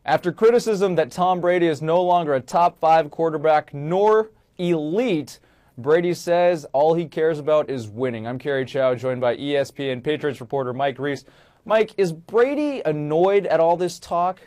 After criticism that Tom Brady is no longer a top 5 quarterback nor elite, Brady says all he cares about is winning. I'm Kerry Chow, joined by ESPN Patriots reporter Mike Reiss. Mike, is Brady annoyed at all this talk?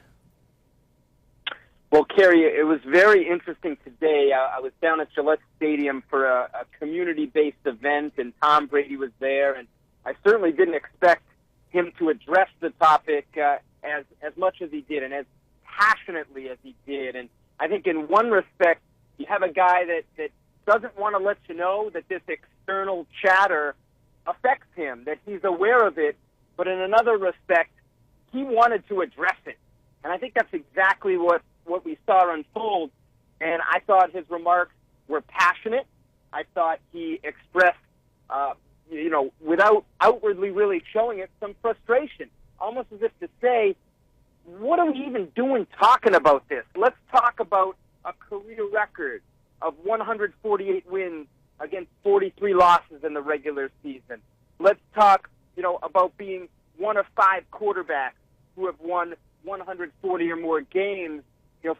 Well, Kerry, it was very interesting today. I was down at Gillette Stadium for a community-based event, and Tom Brady was there, and I certainly didn't expect him to address the topic as much as he did and as passionately as he did. And I think in one respect, you have a guy that doesn't want to let you know that this external chatter affects him, that he's aware of it, but in another respect, he wanted to address it. And I think that's exactly what we saw unfold. And I thought his remarks were passionate. I thought he expressed, without outwardly really showing it, some frustration, almost as if to say, what are we even doing talking about this? Let's talk about a career record of 148 wins against 43 losses in the regular season. Let's talk, about being one of 5 quarterbacks who have won 140 or more games,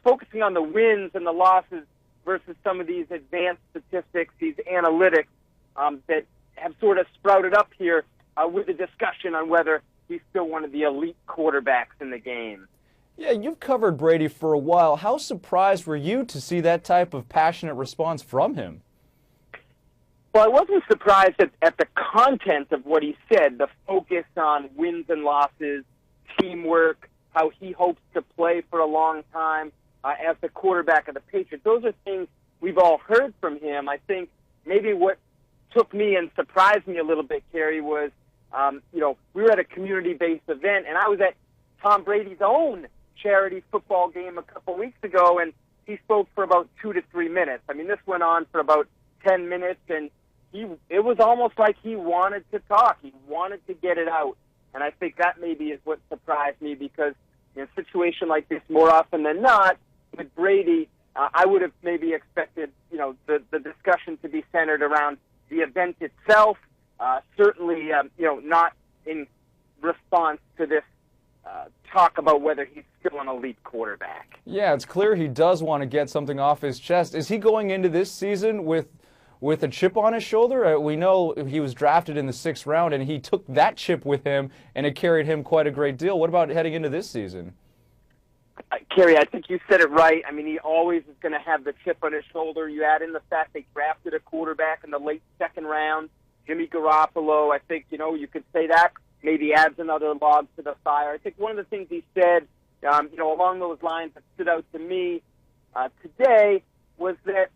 focusing on the wins and the losses versus some of these advanced statistics, these analytics that have sort of sprouted up here with the discussion on whether he's still one of the elite quarterbacks in the game. Yeah, you've covered Brady for a while. How surprised were you to see that type of passionate response from him? Well, I wasn't surprised at the content of what he said, the focus on wins and losses, teamwork, how he hopes to play for a long time as the quarterback of the Patriots. Those are things we've all heard from him. I think maybe what took me and surprised me a little bit, Kerry, was, we were at a community-based event, and I was at Tom Brady's own charity football game a couple weeks ago, and he spoke for about 2 to 3 minutes. I mean, this went on for about 10 minutes, and it was almost like he wanted to talk. He wanted to get it out. And I think that maybe is what surprised me, because in a situation like this, more often than not, with Brady, I would have maybe expected, the discussion to be centered around the event itself, certainly, not in response to this talk about whether he's still an elite quarterback. Yeah, it's clear he does want to get something off his chest. Is he going into this season with a chip on his shoulder? We know he was drafted in the 6th round, and he took that chip with him, and it carried him quite a great deal. What about heading into this season? Kerry, I think you said it right. I mean, he always is going to have the chip on his shoulder. You add in the fact they drafted a quarterback in the late 2nd round, Jimmy Garoppolo. I think, you could say that maybe adds another log to the fire. I think one of the things he said, along those lines that stood out to me today was that,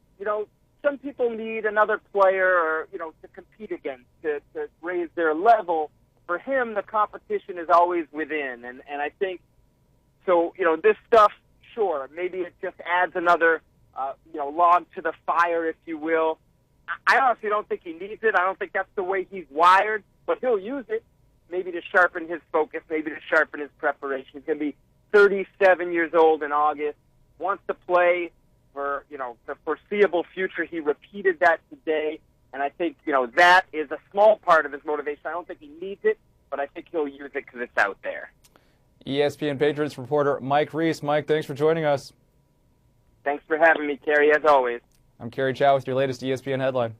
some people need another player or, to compete against, to raise their level. For him, the competition is always within. And I think, so, this stuff, sure, maybe it just adds another, log to the fire, if you will. I honestly don't think he needs it. I don't think that's the way he's wired, but he'll use it maybe to sharpen his focus, maybe to sharpen his preparation. He's going to be 37 years old in August, wants to play for, the foreseeable future. He repeated that today, and I think, that is a small part of his motivation. I don't think he needs it, but I think he'll use it because it's out there. ESPN Patriots reporter Mike Reiss. Mike, thanks for joining us. Thanks for having me, Kerry, as always. I'm Kerry Chow with your latest ESPN headline.